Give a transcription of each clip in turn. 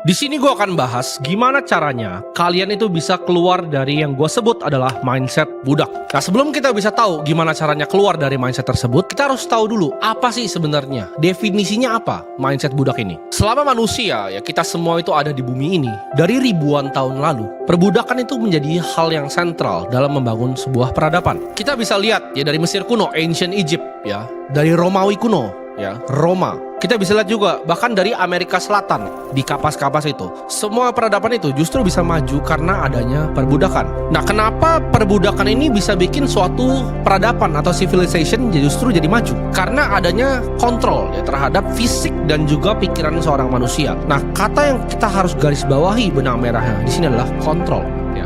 Di sini gue akan bahas gimana caranya kalian itu bisa keluar dari yang gue sebut adalah mindset budak. Nah, sebelum kita bisa tahu gimana caranya keluar dari mindset tersebut, kita harus tahu dulu apa sih sebenarnya, definisinya apa mindset budak ini. Selama manusia, ya kita semua itu ada di bumi ini, dari ribuan tahun lalu, perbudakan itu menjadi hal yang sentral dalam membangun sebuah peradaban. Kita bisa lihat ya dari Mesir kuno, Ancient Egypt ya, dari Romawi kuno, ya, Roma. Kita bisa lihat juga bahkan dari Amerika Selatan di kapas-kapas itu. Semua peradaban itu justru bisa maju karena adanya perbudakan. Nah, kenapa perbudakan ini bisa bikin suatu peradaban atau civilization justru jadi maju? Karena adanya kontrol ya terhadap fisik dan juga pikiran seorang manusia. Nah, kata yang kita harus garis bawahi benang merahnya di sini adalah kontrol ya.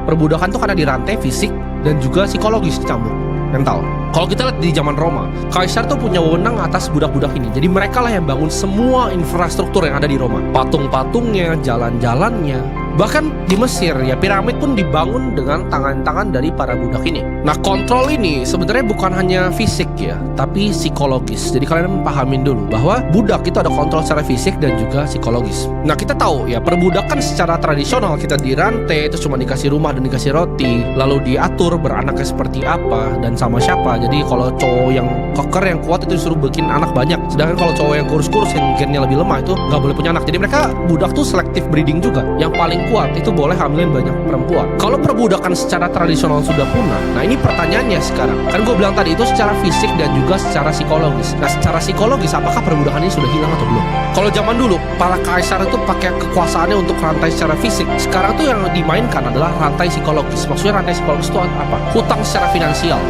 Perbudakan itu karena dirantai fisik dan juga psikologis dicampur mental. Kalau kita lihat di zaman Roma, Kaisar tuh punya wewenang atas budak-budak ini. Jadi mereka lah yang bangun semua infrastruktur yang ada di Roma. Patung-patungnya, jalan-jalannya. Bahkan di Mesir ya piramid pun dibangun dengan tangan-tangan dari para budak ini. Nah, kontrol ini sebenarnya bukan hanya fisik ya, tapi psikologis. Jadi kalian pahamin dulu bahwa budak itu ada kontrol secara fisik dan juga psikologis. Nah, kita tahu ya perbudakan secara tradisional kita dirantai, itu cuma dikasih rumah dan dikasih roti, lalu diatur beranaknya seperti apa dan sama siapa. Jadi kalau cowok yang keker yang kuat itu disuruh bikin anak banyak, sedangkan kalau cowok yang kurus-kurus yang gennya lebih lemah itu nggak boleh punya anak. Jadi mereka budak tuh selective breeding juga. Yang paling kuat itu boleh hamilin banyak perempuan. Kalau perbudakan secara tradisional sudah punah, nah ini pertanyaannya sekarang. Kan gue bilang tadi itu secara fisik dan juga secara psikologis. Nah, secara psikologis apakah perbudakan ini sudah hilang atau belum? Kalau zaman dulu para kaisar itu pakai kekuasaannya untuk rantai secara fisik. Sekarang tuh yang dimainkan adalah rantai psikologis. Maksudnya rantai psikologis itu apa? Hutang secara finansial.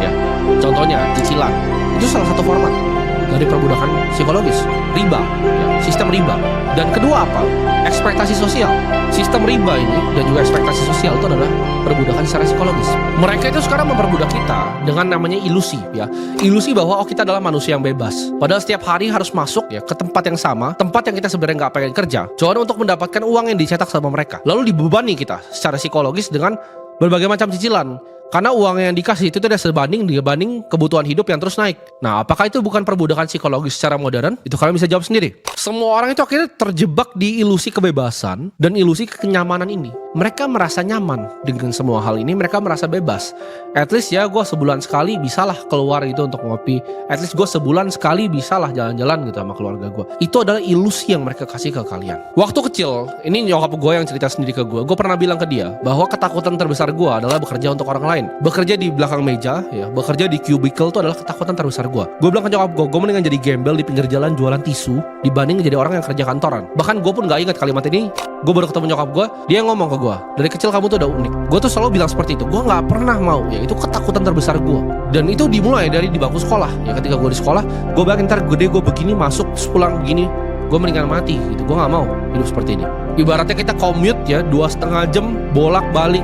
Ya, contohnya cicilan. Itu salah satu format dari perbudakan psikologis. Riba, ya, sistem riba. Dan kedua apa? Ekspektasi sosial. Sistem riba ini dan juga ekspektasi sosial itu adalah perbudakan secara psikologis. Mereka itu sekarang memperbudak kita dengan namanya ilusi ya. Ilusi bahwa kita adalah manusia yang bebas. Padahal setiap hari harus masuk ya ke tempat yang sama, tempat yang kita sebenarnya nggak pengen kerja, cuma untuk mendapatkan uang yang dicetak sama mereka. Lalu dibebani kita secara psikologis dengan berbagai macam cicilan. Karena uang yang dikasih itu tidak sebanding dibanding kebutuhan hidup yang terus naik. Nah, apakah itu bukan perbudakan psikologis secara modern? Itu kalian bisa jawab sendiri. Semua orang itu akhirnya terjebak di ilusi kebebasan dan ilusi kenyamanan ini. Mereka merasa nyaman dengan semua hal ini, mereka merasa bebas. At least ya gue sebulan sekali bisalah keluar gitu untuk ngopi. At least gue sebulan sekali bisalah jalan-jalan gitu sama keluarga gue. Itu adalah ilusi yang mereka kasih ke kalian. Waktu kecil, ini nyokap gue yang cerita sendiri ke gue pernah bilang ke dia bahwa ketakutan terbesar gue adalah bekerja untuk orang lain. Bekerja di belakang meja, ya, bekerja di cubicle itu adalah ketakutan terbesar gue. Gue bilang ke nyokap gue mendingan jadi gembel di pinggir jalan jualan tisu dibanding jadi orang yang kerja kantoran. Bahkan gue pun gak ingat kalimat ini. Gue baru ketemu nyokap gue, dia ngomong ke gue, dari kecil kamu tuh udah unik. Gue tuh selalu bilang seperti itu. Gue gak pernah mau, ya itu ketakutan terbesar gue. Dan itu dimulai dari di bangku sekolah. Ya ketika gue di sekolah, gue bayangin ntar gede gue begini masuk terus pulang begini, gue mendingan mati gitu. Gue gak mau hidup seperti ini. Ibaratnya kita commute ya 2,5 jam bolak-balik.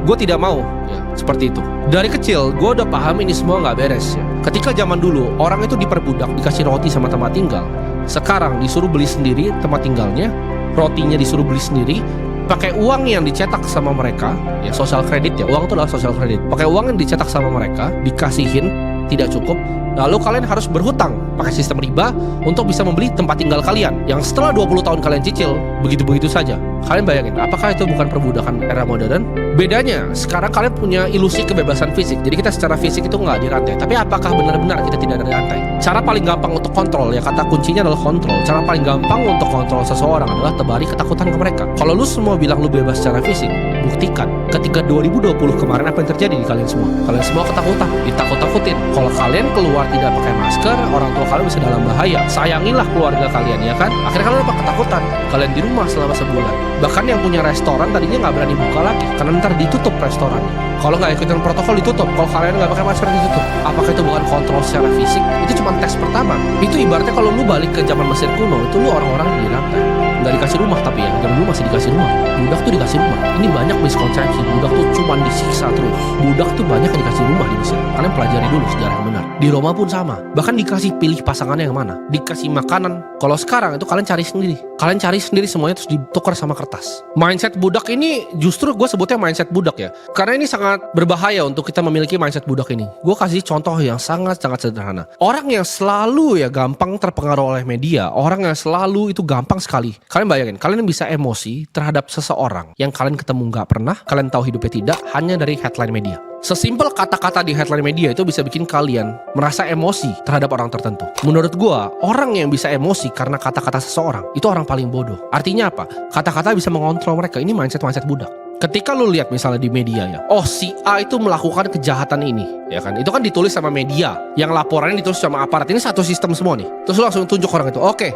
Gue tidak mau ya seperti itu. Dari kecil gue udah paham ini semua gak beres ya. Ketika zaman dulu orang itu diperbudak, dikasih roti sama tempat tinggal. Sekarang disuruh beli sendiri tempat tinggalnya, rotinya disuruh beli sendiri, pakai uang yang dicetak sama mereka, ya social credit ya, uang itu adalah social credit. Pakai uang yang dicetak sama mereka, dikasihin, tidak cukup, lalu kalian harus berhutang pakai sistem riba untuk bisa membeli tempat tinggal kalian yang setelah 20 tahun kalian cicil begitu-begitu saja. Kalian bayangin, apakah itu bukan perbudakan era modern? Bedanya, sekarang kalian punya ilusi kebebasan fisik. Jadi kita secara fisik itu nggak dirantai. Tapi apakah benar-benar kita tidak dirantai? Cara paling gampang untuk kontrol, ya kata kuncinya adalah kontrol. Cara paling gampang untuk kontrol seseorang adalah tebari ketakutan ke mereka. Kalau lu semua bilang lu bebas secara fisik, buktikan. Ketika 2020 kemarin apa yang terjadi di kalian semua? Kalian semua ketakutan, ditakut-takutin. Kalau kalian keluar tidak pakai masker, orang tua kalian bisa dalam bahaya. Sayangilah keluarga kalian ya kan? Akhirnya kalian dapat ketakutan. Kalian di rumah selama sebulan. Bahkan yang punya restoran tadinya nggak berani buka lagi karena ntar ditutup restorannya. Kalau nggak ikutin protokol ditutup. Kalau kalian nggak pakai masker ditutup. Apakah itu bukan kontrol secara fisik? Itu cuma tes pertama. Itu ibaratnya kalau lu balik ke zaman Mesir kuno, itu lu orang-orang dirantai. Nggak dikasih rumah tapi ya, zaman dulu masih dikasih rumah. budak tuh dikasih rumah. Ini banyak miskonsepsi, budak tuh cuma disiksa terus. Budak tuh banyak yang dikasih rumah di Mesir. Kalian pelajari dulu sejarah yang benar. Di Roma pun sama. Bahkan dikasih pilih pasangannya yang mana, dikasih makanan. Kalau sekarang itu kalian cari sendiri. Kalian cari sendiri semuanya terus ditukar sama kertas. Mindset budak ini justru gue sebutnya mindset budak ya. Karena ini sangat berbahaya untuk kita memiliki mindset budak ini. Gue kasih contoh yang sangat-sangat sederhana. Orang yang selalu ya gampang terpengaruh oleh media, orang yang selalu itu gampang sekali. Kalian bayangin, kalian bisa emosi terhadap seseorang yang kalian ketemu nggak pernah, kalian tahu hidupnya tidak, hanya dari headline media. Sesimpel kata-kata di headline media itu bisa bikin kalian merasa emosi terhadap orang tertentu. Menurut gua, orang yang bisa emosi karena kata-kata seseorang itu orang paling bodoh. Artinya apa? Kata-kata bisa mengontrol mereka. Ini mindset budak. Ketika lu lihat misalnya di media ya, oh si A itu melakukan kejahatan ini, ya kan? Itu kan ditulis sama media, yang laporannya ditulis sama aparat. Ini satu sistem semua nih. Terus lu langsung tunjuk orang itu, oke,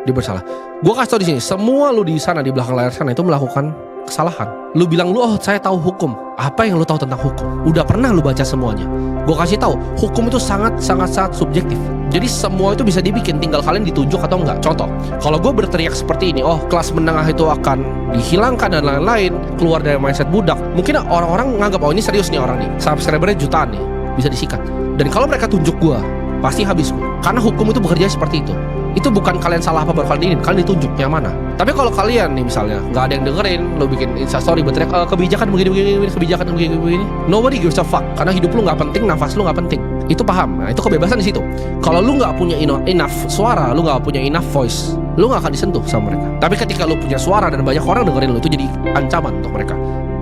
dia bersalah. Gua kasih tau di sini, semua lu di sana di belakang layar sana itu melakukan kesalahan. Lu bilang oh saya tahu hukum. Apa yang lu tahu tentang hukum? Udah pernah lu baca semuanya? Gue kasih tahu, hukum itu sangat subjektif. Jadi semua itu bisa dibikin, tinggal kalian ditunjuk atau enggak. Contoh, kalau gue berteriak seperti ini, oh kelas menengah itu akan dihilangkan dan lain-lain, keluar dari mindset budak. Mungkin orang-orang nganggap oh ini serius nih orang nih, subscribernya jutaan nih, bisa disikat. Dan kalau mereka tunjuk gue, pasti habis gue. Karena hukum itu bekerja seperti itu. Itu bukan kalian salah apa baru kalian ini, kalian ditunjuk yang mana. Tapi kalau kalian nih misalnya nggak ada yang dengerin, lo bikin instastory berteriak kebijakan begini, kebijakan begini, nobody gives a fuck. Karena hidup lu nggak penting, nafas lu nggak penting. Itu paham. Nah itu kebebasan di situ. Kalau lu nggak punya enough suara, lu nggak punya enough voice, lu nggak akan disentuh sama mereka. Tapi ketika lu punya suara dan banyak orang dengerin lu, itu jadi ancaman untuk mereka.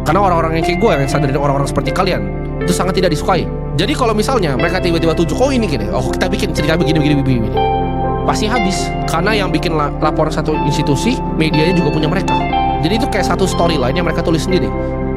Karena orang-orang yang kayak gue, yang sadarin orang-orang seperti kalian, itu sangat tidak disukai. Jadi kalau misalnya mereka tiba-tiba tunjuk, oh ini gini, oh kita bikin cerita begini, pasti habis. Karena yang bikin laporan satu institusi, medianya juga punya mereka. Jadi itu kayak satu storyline yang mereka tulis sendiri.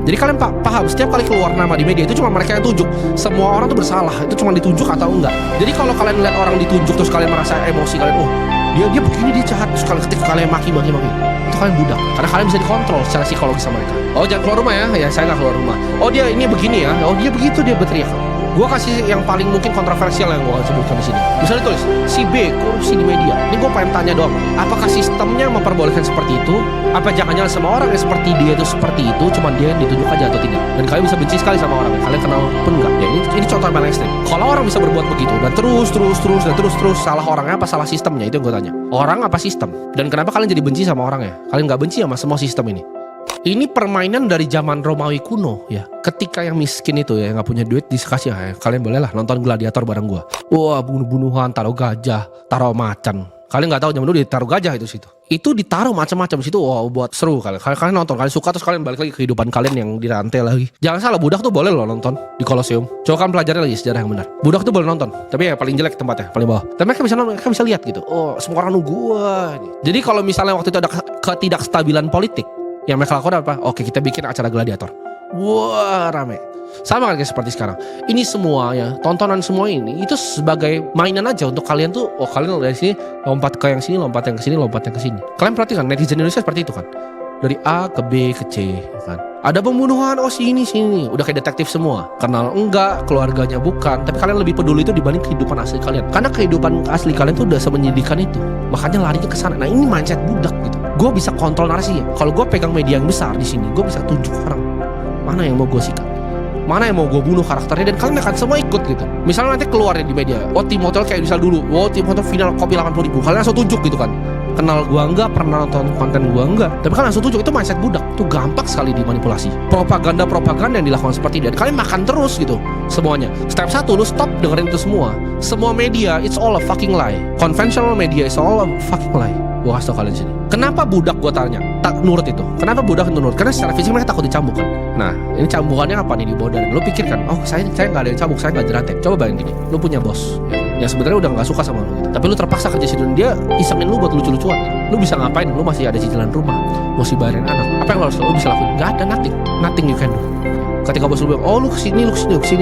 Jadi kalian paham, setiap kali keluar nama di media itu cuma mereka yang tunjuk. Semua orang tuh bersalah, itu cuma ditunjuk atau enggak. Jadi kalau kalian lihat orang ditunjuk terus kalian merasa emosi, kalian oh dia begini, dia jahat, terus ketika kalian maki, itu kalian budak. Karena kalian bisa dikontrol secara psikologis sama mereka. Oh jangan keluar rumah ya saya nggak keluar rumah. Oh dia ini begini ya, oh dia begitu, dia berteriak. Gue kasih yang paling mungkin kontroversial yang gue sebutkan di sini. Misalnya tulis si B korupsi di media. Ini gue pengen tanya doang. Apakah sistemnya memperbolehkan seperti itu? Apa jangan-jangan semua orang yang seperti dia itu seperti itu, cuma dia yang ditunjuk aja atau tidak? Dan kalian bisa benci sekali sama orang. Kalian kenal pun enggak? Ya ini contoh yang paling ekstrim. Kalau orang bisa berbuat begitu dan terus, salah orangnya apa salah sistemnya? Itu yang gue tanya. Orang apa sistem? Dan kenapa kalian jadi benci sama orangnya? Kalian nggak benci sama semua sistem ini? Ini permainan dari zaman Romawi kuno ya. Ketika yang miskin itu ya, yang gak punya duit dikasih ya, kalian bolehlah nonton gladiator bareng gua. Wah bunuh-bunuhan, taruh gajah, taruh macan. Kalian gak tahu zaman dulu ditaruh gajah itu situ. Itu ditaruh macam-macam situ. Wah buat seru kalian nonton, kalian suka terus kalian balik lagi ke kehidupan kalian yang dirantai lagi. Jangan salah, budak tuh boleh loh nonton di Colosseum. Coba kan pelajari lagi sejarah yang benar. Budak tuh boleh nonton, tapi ya paling jelek tempatnya, paling bawah. Tapi mereka bisa lihat gitu. Oh semua orang nunggu. Jadi kalau misalnya waktu itu ada ketidakstabilan politik, yang mereka lakukan apa? Oke kita bikin acara gladiator. Wah rame. Sama kan kayak seperti sekarang. Ini semua ya, tontonan semua ini itu sebagai mainan aja untuk kalian tuh. Oh kalian dari sini lompat ke yang sini, lompat yang ke sini, lompat yang ke sini. Kalian perhatikan netizen Indonesia seperti itu kan. Dari A ke B ke C kan. Ada pembunuhan, oh sini. Udah kayak detektif semua. Kenal enggak, keluarganya bukan. Tapi kalian lebih peduli itu dibanding kehidupan asli kalian. Karena kehidupan asli kalian tuh udah semenyedihkan itu. Makanya larinya ke sana. Nah ini mindset budak gitu. Gue bisa kontrol narasinya. Kalau gue pegang media yang besar di sini, gue bisa tunjuk orang mana yang mau gue sikat, mana yang mau gue bunuh karakternya, dan kalian akan semua ikut gitu. Misalnya nanti keluar di media, oh tim hotel kayak misal dulu, oh tim hotel final kopi 80.000, kalian langsung tunjuk gitu kan. Kenal gua enggak, pernah nonton konten gua enggak, tapi kan langsung tunjuk. Itu mindset budak, itu gampang sekali dimanipulasi. Propaganda yang dilakukan seperti itu, dan kalian makan terus gitu semuanya. Step 1, lu stop dengerin itu semua. Semua media, it's all a fucking lie. Conventional media is all a fucking lie. Gua kasih tau kalian sini. Kenapa budak, gua tanya, tak nurut itu? Kenapa budak nurut? Karena secara fisik mereka takut dicambuk kan. Nah, ini cambukannya apa nih di bawah dari? Lu pikirkan, oh saya nggak ada yang cambuk, saya nggak jerantek. Coba bayangin gini, lu punya bos yang sebenarnya udah nggak suka sama lu gitu. Tapi lu terpaksa kerja situ, dia isengin lu buat lucu-lucuan. Lu bisa ngapain? Lu masih ada cicilan rumah, mesti bayarin anak. Apa yang lu bisa lakuin? Gak ada, nothing you can do. Ketika bos lu bilang, oh lu kesini,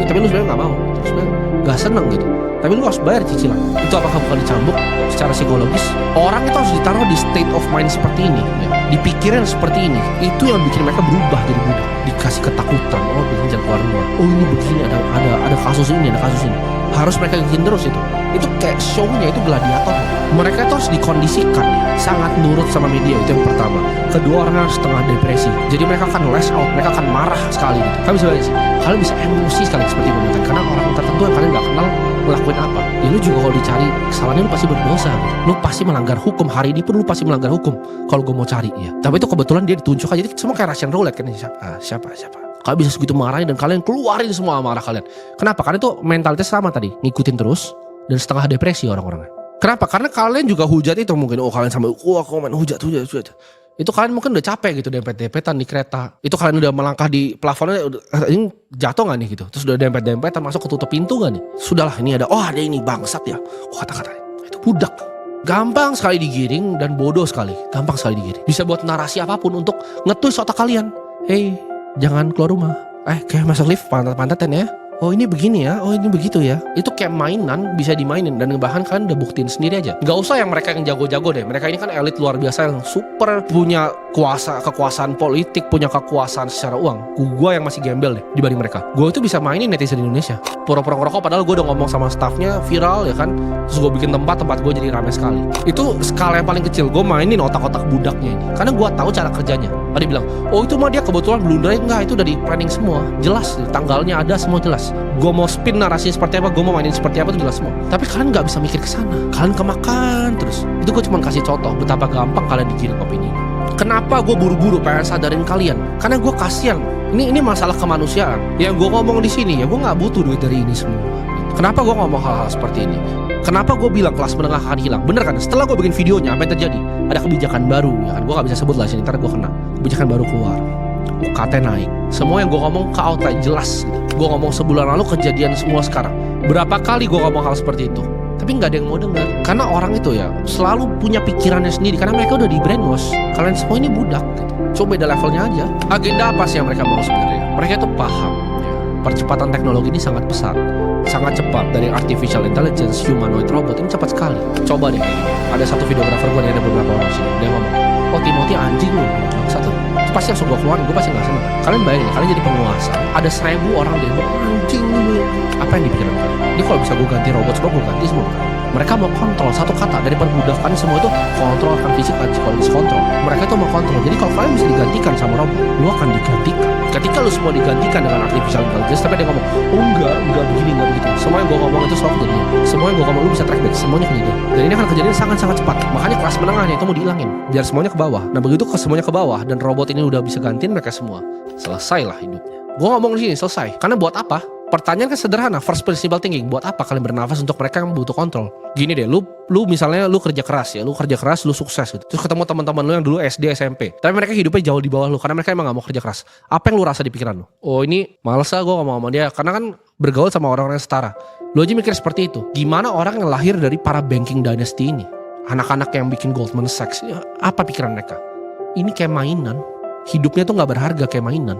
tapi lu sebenarnya nggak mau, terus sebenarnya nggak seneng gitu. Tapi lu harus bayar cicilan. Itu apakah bukan dicambuk secara psikologis? Orang itu harus ditaruh di state of mind seperti ini ya. Dipikirin seperti ini. Itu yang bikin mereka berubah jadi budak. Dikasih ketakutan, oh bikin jangan keluar rumah. Oh ini begini, ada kasus ini, Harus mereka bikin terus itu. Itu kayak show-nya itu gladiator. Mereka itu harus dikondisikan sangat nurut sama media, itu yang pertama. Kedua, orang harus setengah depresi. Jadi mereka akan lash out, mereka akan marah sekali gitu. Kalian bisa bayangin sih, kalian bisa emosi sekali seperti itu karena orang tertentu yang kalian gak kenal ngelakuin apa. Ya lu juga kalau dicari kesalahannya lu pasti berdosa gitu. Lu pasti melanggar hukum. Hari ini pun lu pasti melanggar hukum kalau gue mau cari ya. Tapi itu kebetulan dia ditunjuk aja. Jadi semua kayak Russian roulette kan. Siapa kalian bisa segitu marahnya dan kalian keluarin semua amarah kalian. Kenapa? Karena itu mentalitas sama tadi, ngikutin terus dan setengah depresi orang-orangnya. Kenapa? Karena kalian juga hujat itu mungkin. Oh kalian sampai komen hujat. Itu kalian mungkin udah capek gitu dempet-dempetan di kereta. Itu kalian udah melangkah di plafonnya, ini jatuh gak nih gitu. Terus udah dempet-dempetan masuk ketutup pintu gak nih. Sudahlah ini ada, ada ini bangsat ya. Kata-kata itu budak. Gampang sekali digiring dan bodoh sekali. Gampang sekali digiring. Bisa buat narasi apapun untuk nge-twist otak kalian. Hey, jangan keluar rumah. Kayak masuk lift pantat-pantatan ya. Oh ini begini ya, oh ini begitu ya. Itu kayak mainan, bisa dimainin. Dan bahkan kalian udah buktiin sendiri aja. Gak usah yang mereka yang jago-jago deh. Mereka ini kan elit luar biasa yang super punya kekuasaan politik, punya kekuasaan secara uang. Gua yang masih gembel deh dibanding mereka. Gue itu bisa mainin netizen Indonesia. Pura-pura ngerokok padahal gue udah ngomong sama staffnya, viral ya kan. Terus gue bikin tempat gue jadi rame sekali. Itu skala yang paling kecil. Gue mainin otak-otak budaknya ini. Karena gue tahu cara kerjanya. Tadi bilang, oh itu mah dia kebetulan blunder. Enggak, itu udah di planning semua. Jelas, tanggalnya ada, semua jelas. Gue mau spin narasi seperti apa, gue mau mainin seperti apa, itu jelas semua. Tapi kalian gak bisa mikir kesana. Kalian kemakan terus. Itu gue cuma kasih contoh betapa gampang kalian digiring opini. Kenapa gue buru-buru pengen sadarin kalian? Karena gue kasihan. Ini masalah kemanusiaan. Yang gue ngomong di sini ya, gue gak butuh duit dari ini semua. Kenapa gue ngomong hal-hal seperti ini? Kenapa gue bilang kelas menengah akan hilang? Bener kan? Setelah gue bikin videonya, apa yang terjadi? Ada kebijakan baru, ya kan? Gue gak bisa sebut lah sini, ntar gue kena. Kebijakan baru keluar, UKT naik. Semua yang gue ngomong ke outline jelas gitu. Gue ngomong sebulan lalu, kejadian semua sekarang. Berapa kali gue ngomong hal seperti itu? Tapi gak ada yang mau dengar. Karena orang itu ya selalu punya pikirannya sendiri. Karena mereka udah di brainwash. Kalian semua ini budak gitu. Coba beda levelnya aja. Agenda apa sih yang mereka mau sebenarnya? Mereka itu paham ya, percepatan teknologi ini sangat pesat, sangat cepat. Dari artificial intelligence, humanoid robot ini cepat sekali. Coba deh, ada satu videografer gue nih, ada beberapa orang sini, dia ngomong, oh Timothy anjing lu, satu. Itu pasti langsung gue keluarin, gue pasti gak seneng. Kalian bayangin, kalian jadi penguasa, ada 1000 orang demo, anjing lu. Apa yang dipikirin kalian? Ini kalau bisa gue ganti robot semua, gue ganti semua. Mereka mau kontrol, satu kata dari perbudakan semua itu kontrol, akan fisik, akan psikologis, kontrol. Mereka itu mau kontrol. Jadi kalau kalian bisa digantikan sama robot, lu akan digantikan. Ketika lu semua digantikan dengan artificial intelligence, tapi dia ngomong, oh enggak begini, enggak begitu. Semua yang gue ngomong itu selalu kejadian. Semua yang gue ngomong lu bisa track back, semuanya kejadian. Dan ini akan kejadian sangat-sangat cepat. Makanya kelas menengahnya itu mau dihilangin, biar semuanya ke bawah. Nah begitu semuanya ke bawah dan robot ini udah bisa gantiin mereka semua, selesailah hidupnya. Gue ngomong di sini selesai. Karena buat apa? Pertanyaan kan sederhana, first principle thinking. Buat apa kalian bernafas untuk mereka yang butuh kontrol? Gini deh, lu misalnya lu kerja keras ya, lu kerja keras, lu sukses gitu. Terus ketemu teman-teman lu yang dulu SD, SMP. Tapi mereka hidupnya jauh di bawah lu karena mereka emang gak mau kerja keras. Apa yang lu rasa di pikiran lu? Oh ini males lah gue ngomong sama dia, karena kan bergaul sama orang-orang yang setara. Lu aja mikir seperti itu. Gimana orang yang lahir dari para banking dynasty ini? Anak-anak yang bikin Goldman Sachs, ya, apa pikiran mereka? Ini kayak mainan. Hidupnya tuh gak berharga kayak mainan.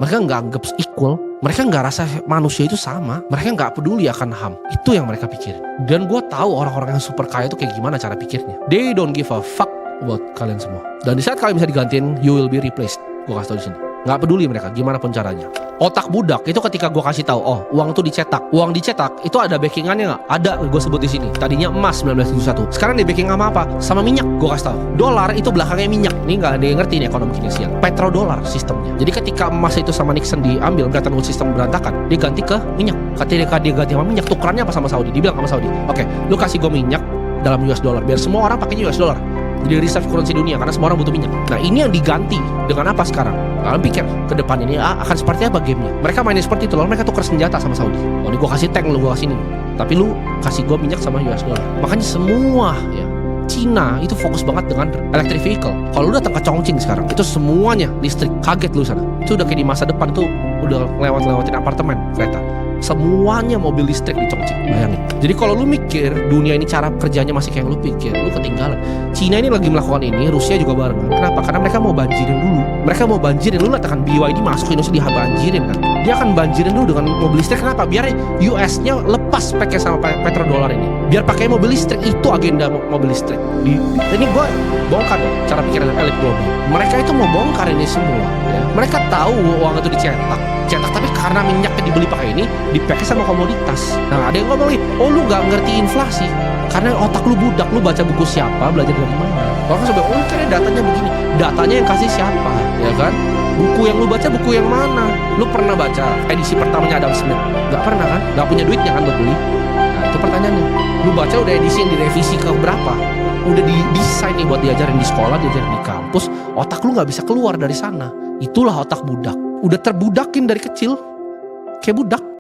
Mereka gak anggap equal. Mereka gak rasa manusia itu sama. Mereka gak peduli akan HAM. Itu yang mereka pikirin. Dan gue tahu orang-orang yang super kaya itu kayak gimana cara pikirnya. They don't give a fuck buat kalian semua. Dan di saat kalian bisa digantiin, you will be replaced. Gue kasih tau di sini. Gak peduli mereka gimana pun caranya. Otak budak itu ketika gue kasih tahu, oh uang tuh dicetak. Uang dicetak itu ada backingannya nggak? Ada, gue sebut di sini. Tadinya emas 1971. Sekarang di backing sama apa? Sama minyak. Gue kasih tahu. Dolar itu belakangnya minyak. Ini nggak ada yang ngerti nih ekonomi keynesian. Petrodolar sistemnya. Jadi ketika emas itu sama Nixon diambil, Bretton Woods sistem berantakan, dia ganti ke minyak. Ketika dia ganti sama minyak, tukerannya apa sama Saudi? Dibilang sama Saudi, oke, lu kasih gue minyak dalam US dollar, biar semua orang pakainya US dollar. Jadi reserve currency dunia karena semua orang butuh minyak. Nah ini yang diganti dengan apa sekarang? Kalian pikir ke depan ini akan seperti apa gamenya? Mereka mainin seperti itu, lalu mereka tukar senjata sama Saudi. Oh ini gue kasih tank, lu gue kasih ini. Tapi lu kasih gue minyak sama US dollar. Makanya semua ya, Cina itu fokus banget dengan electric vehicle. Kalau lu datang ke Chongqing sekarang, itu semuanya listrik. Kaget lu sana. Itu udah kayak di masa depan tuh udah lewatin apartemen, kereta. Semuanya mobil listrik di Chongqing, bayangin. Jadi kalau lu mikir dunia ini cara kerjanya masih kayak yang lu pikir, lu ketinggalan. Cina ini lagi melakukan ini, Rusia juga barengan. Kenapa? Karena mereka mau banjirin dulu. Mereka mau banjirin, lu lihat kan BYD masuk ke Indonesia dibanjirin kan. Dia akan banjirin dulu dengan mobil listrik. Kenapa? Biar US-nya lepas speknya sama petrodolar ini. Biar pakai mobil listrik, itu agenda mobil listrik. Ini gue bongkar cara pikiran elit global. Mereka itu mau bongkar ini semua ya. Mereka tahu uang itu dicetak, tapi karena minyaknya dibeli pakai ini, dipakai sama komoditas. Nah, ada yang ngomong nih, oh lu nggak ngerti inflasi karena otak lu budak, lu baca buku siapa, belajar dari mana? Orang sampai, oh kira datanya begini, datanya yang kasih siapa, ya kan? Buku yang lu baca buku yang mana? Lu pernah baca edisi pertamanya Adam Smith? Nggak pernah kan? Nggak punya duitnya kan buat beli? Nah itu pertanyaannya. Lu baca udah edisi yang direvisi ke berapa? Udah didesain nih buat diajarin di sekolah, diajarin di kampus. Otak lu nggak bisa keluar dari sana. Itulah otak budak. Udah terbudakin dari kecil, kayak budak.